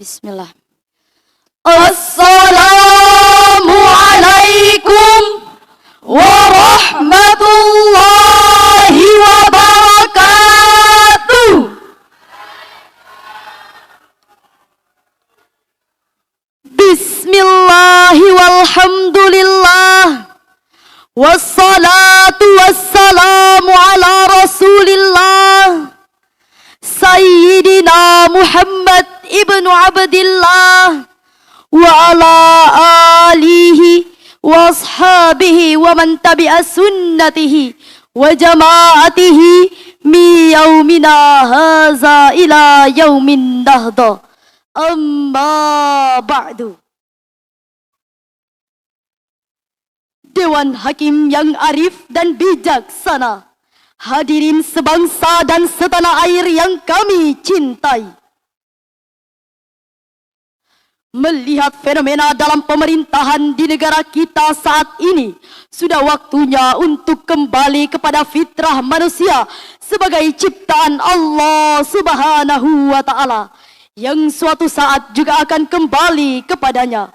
Bismillah. Assalamualaikum warahmatullahi wabarakatuh. Bismillahi walhamdulillah. Wassalatu wassalamu ala rasulillah Sayyidina Muhammad ibnu Abdillah wa ala alihi wa ashabihi wa man tabi'a sunnatihi wa jama'atihi mi yaumina haza ila yaumin nahda. Amma ba'du. Dewan Hakim yang arif dan bijaksana, hadirin sebangsa dan setanah air yang kami cintai. Melihat fenomena dalam pemerintahan di negara kita saat ini, sudah waktunya untuk kembali kepada fitrah manusia sebagai ciptaan Allah Subhanahu wa Ta'ala, yang suatu saat juga akan kembali kepadanya.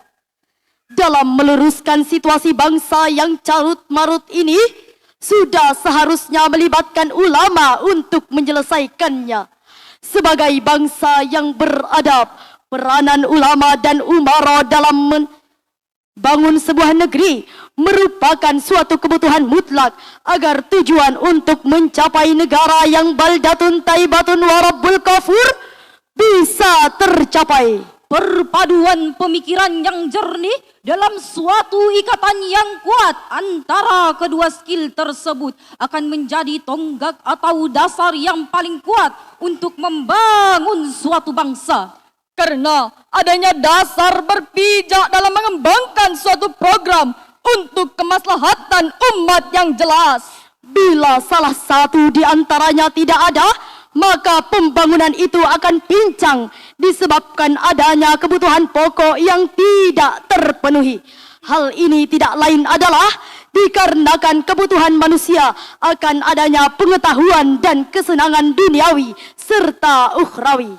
Dalam meluruskan situasi bangsa yang carut marut ini, sudah seharusnya melibatkan ulama untuk menyelesaikannya. Sebagai bangsa yang beradab, peranan ulama dan umara dalam membangun sebuah negeri merupakan suatu kebutuhan mutlak agar tujuan untuk mencapai negara yang baldatun taibatun warabbul kafur bisa tercapai. Perpaduan pemikiran yang jernih dalam suatu ikatan yang kuat antara kedua skill tersebut akan menjadi tonggak atau dasar yang paling kuat untuk membangun suatu bangsa. Karena adanya dasar berpijak dalam mengembangkan suatu program untuk kemaslahatan umat yang jelas. Bila salah satu di antaranya tidak ada, maka pembangunan itu akan pincang disebabkan adanya kebutuhan pokok yang tidak terpenuhi. Hal ini tidak lain adalah dikarenakan kebutuhan manusia akan adanya pengetahuan dan kesenangan duniawi serta ukhrawi.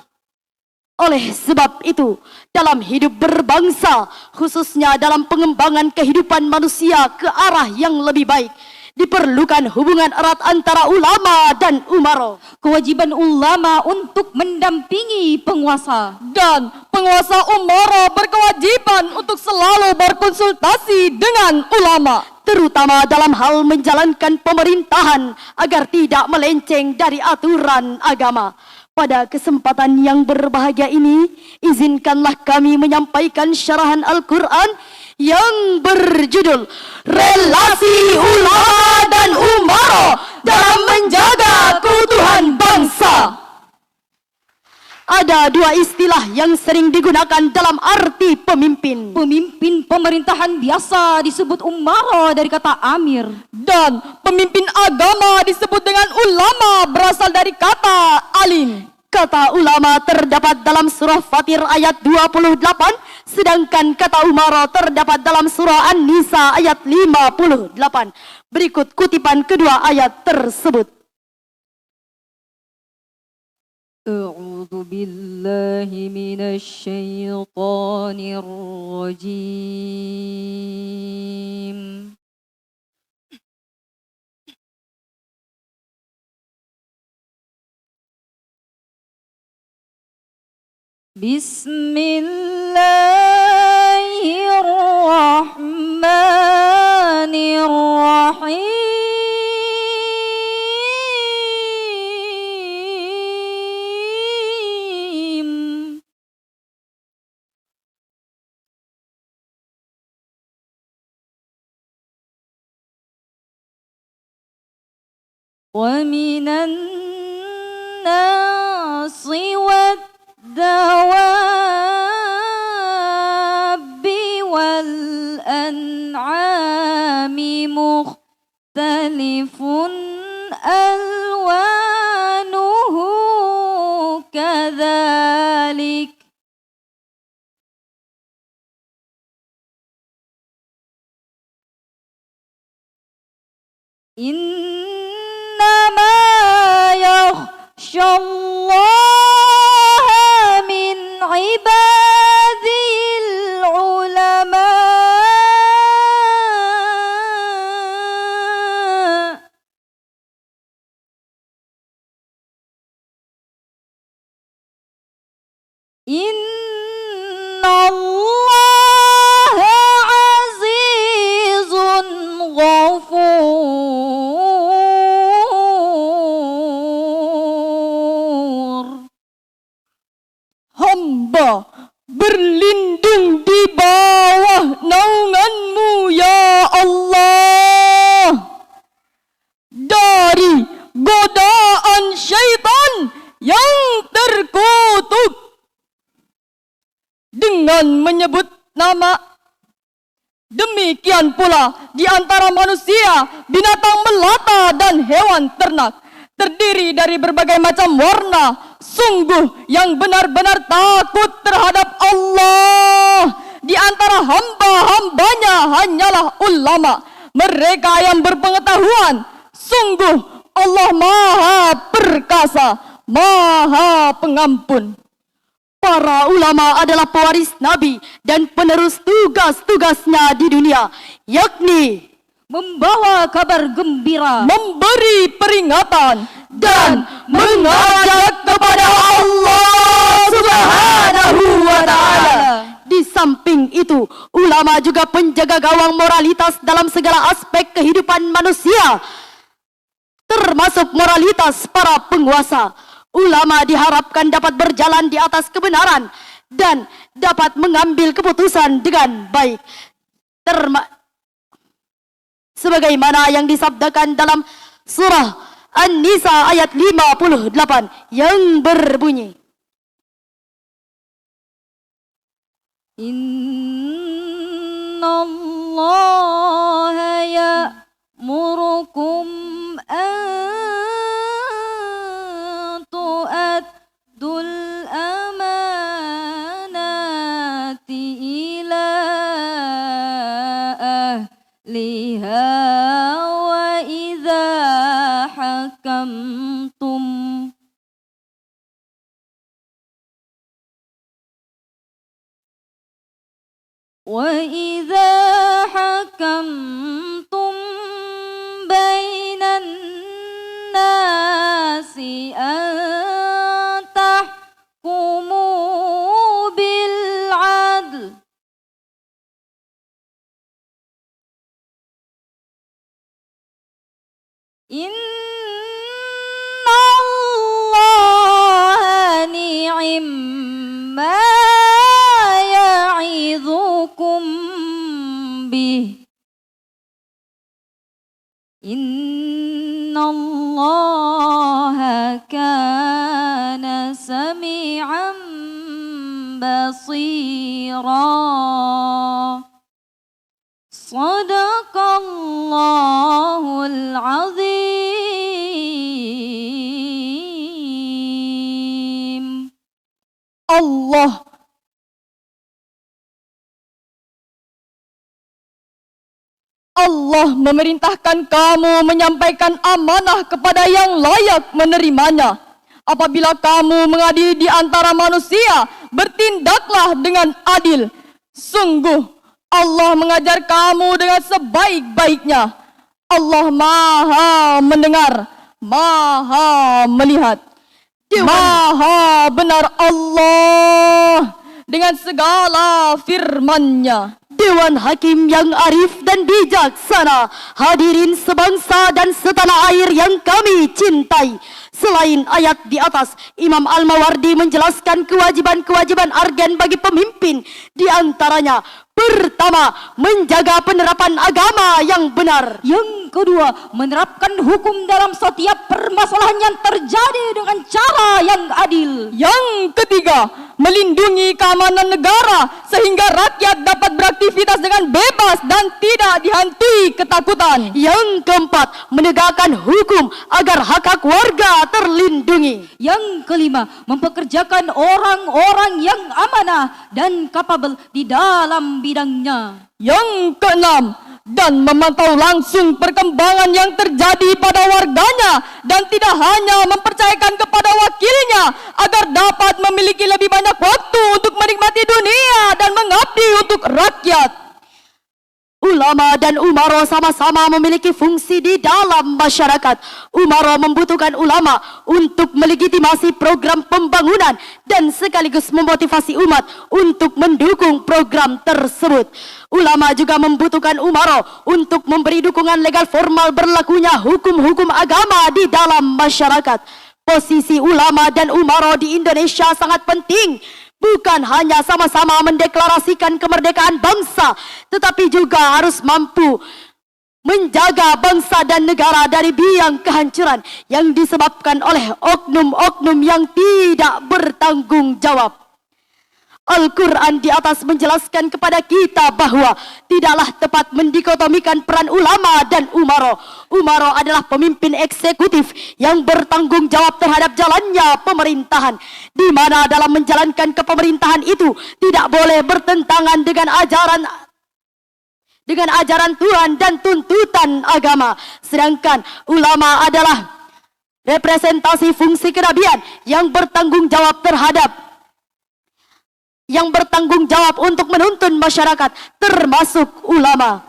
Oleh sebab itu, dalam hidup berbangsa, khususnya dalam pengembangan kehidupan manusia ke arah yang lebih baik, diperlukan hubungan erat antara ulama dan umara. Kewajiban ulama untuk mendampingi penguasa. Dan penguasa umara berkewajiban untuk selalu berkonsultasi dengan ulama, terutama dalam hal menjalankan pemerintahan agar tidak melenceng dari aturan agama. Pada kesempatan yang berbahagia ini, izinkanlah kami menyampaikan syarahan Al-Quran yang berjudul Relasi Ulama dan Umara dalam Menjaga Keutuhan Bangsa. Ada dua istilah yang sering digunakan dalam arti pemimpin. Pemimpin pemerintahan biasa disebut umara dari kata amir. Dan pemimpin agama disebut dengan ulama berasal dari kata alim. Kata ulama terdapat dalam surah Fatir ayat 28, sedangkan kata umara terdapat dalam surah An-Nisa ayat 58. Berikut kutipan kedua ayat tersebut. A'udzu billahi minasy syaithanir rajim. Bismillahirrahmanirrahim. Wa minan nasi wad-dawabi wal an'ami mukhtalifun alwanuhu kadzalik. Innama yakhshallaha min ibadihi Innallaha azizun ghafur. Hamba berlindung di bawah naungan-Mu ya Allah dari godaan syaitan yang terkutuk dengan menyebut nama. Demikian pula di antara manusia, binatang melata dan hewan ternak terdiri dari berbagai macam warna. Sungguh yang benar-benar takut terhadap Allah di antara hamba-hambanya hanyalah ulama, mereka yang berpengetahuan. Sungguh Allah Maha Perkasa, Maha Pengampun. Para ulama adalah pewaris Nabi dan penerus tugas-tugasnya di dunia, yakni Membawa kabar gembira, memberi peringatan dan mengajak kepada Allah Subhanahu wa Ta'ala. Di samping itu, ulama juga penjaga gawang moralitas dalam segala aspek kehidupan manusia, termasuk moralitas para penguasa. Ulama diharapkan dapat berjalan di atas kebenaran dan dapat mengambil keputusan dengan baik. Sebagaimana yang disabdakan dalam surah An-Nisa ayat 58 yang berbunyi, Innallaha ya'murukum an tu'addul amanati ila ahliha wa idza hakamtum bainan nasi an tahkumu bil adl. Innallaha ni'imma ya'idhukum bih. Innallaha kana sami'an basira. Sadaqallahul azim. Allah memerintahkan kamu menyampaikan amanah kepada yang layak menerimanya. Apabila kamu mengadili di antara manusia, bertindaklah dengan adil. Sungguh Allah mengajar kamu dengan sebaik-baiknya. Allah Maha mendengar, Maha melihat. Maha benar Allah dengan segala firman-Nya. Dewan Hakim yang arif dan bijaksana, hadirin sebangsa dan setanah air yang kami cintai. Selain ayat di atas, Imam Al-Mawardi menjelaskan kewajiban-kewajiban argen bagi pemimpin. Di antaranya, pertama, menjaga penerapan agama yang benar. Yang kedua, menerapkan hukum dalam setiap permasalahan yang terjadi dengan cara yang adil. Yang ketiga, melindungi keamanan negara sehingga rakyat dapat beraktivitas dengan bebas dan tidak dihantui ketakutan. Yang keempat, menegakkan hukum agar hak-hak warga terlindungi. Yang kelima, mempekerjakan orang-orang yang amanah dan kapabel di dalam bidangnya. Yang keenam, dan memantau langsung perkembangan yang terjadi pada warganya dan tidak hanya mempercayakan kepada wakilnya agar dapat memiliki lebih banyak waktu untuk menikmati dunia dan mengabdi untuk rakyat. Ulama dan umaro sama-sama memiliki fungsi di dalam masyarakat. Umaro membutuhkan ulama untuk melegitimasi program pembangunan dan sekaligus memotivasi umat untuk mendukung program tersebut. Ulama juga membutuhkan umaro untuk memberi dukungan legal formal berlakunya hukum-hukum agama di dalam masyarakat. Posisi ulama dan umaro di Indonesia sangat penting. Bukan hanya sama-sama mendeklarasikan kemerdekaan bangsa, tetapi juga harus mampu menjaga bangsa dan negara dari biang kehancuran yang disebabkan oleh oknum-oknum yang tidak bertanggung jawab. Al-Quran di atas menjelaskan kepada kita bahwa tidaklah tepat mendikotomikan peran ulama dan umaro. Umaro adalah pemimpin eksekutif yang bertanggung jawab terhadap jalannya pemerintahan, di mana dalam menjalankan kepemerintahan itu tidak boleh bertentangan dengan ajaran Tuhan dan tuntutan agama. Sedangkan ulama adalah representasi fungsi kenabian yang bertanggung jawab untuk menuntun masyarakat, termasuk ulama.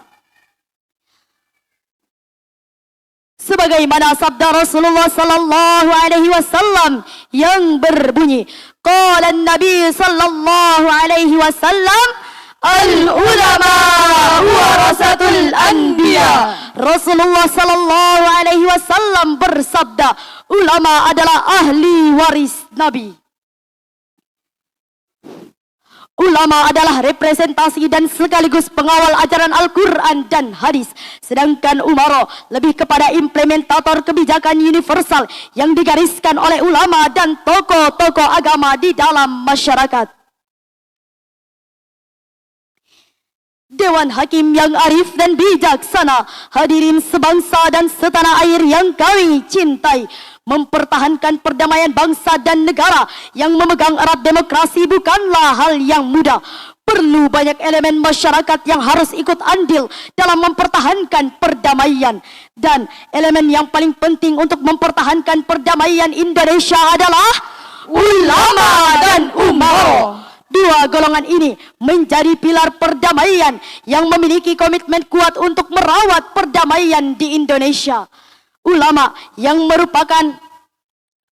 Sebagaimana sabda Rasulullah sallallahu alaihi wasallam yang berbunyi, qala an-nabi sallallahu alaihi wasallam, al-ulama warasatul anbiya. Rasulullah sallallahu alaihi wasallam bersabda, ulama adalah ahli waris nabi. Ulama adalah representasi dan sekaligus pengawal ajaran Al-Quran dan hadis. Sedangkan umaro lebih kepada implementator kebijakan universal yang digariskan oleh ulama dan tokoh-tokoh agama di dalam masyarakat. Dewan Hakim yang arif dan bijaksana, hadirin sebangsa dan setanah air yang kami cintai, mempertahankan perdamaian bangsa dan negara yang memegang erat demokrasi bukanlah hal yang mudah. Perlu banyak elemen masyarakat yang harus ikut andil dalam mempertahankan perdamaian. Dan elemen yang paling penting untuk mempertahankan perdamaian Indonesia adalah ulama dan umaro. Dua golongan ini menjadi pilar perdamaian yang memiliki komitmen kuat untuk merawat perdamaian di Indonesia. Ulama yang merupakan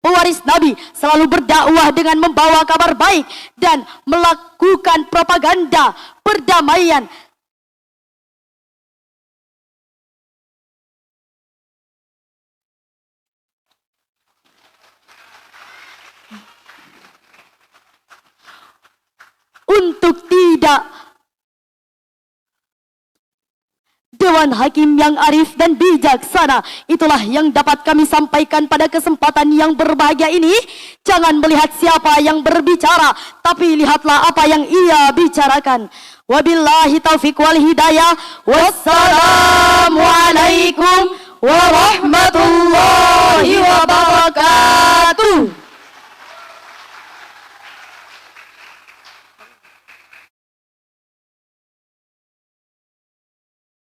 pewaris Nabi selalu berdakwah dengan membawa kabar baik dan melakukan propaganda perdamaian. Untuk tidak Dewan Hakim yang arif dan bijaksana, itulah yang dapat kami sampaikan pada kesempatan yang berbahagia ini. Jangan melihat siapa yang berbicara, tapi lihatlah apa yang ia bicarakan. Wabillahi taufiq wal hidayah. Wassalamualaikum warahmatullahi wabarakatuh.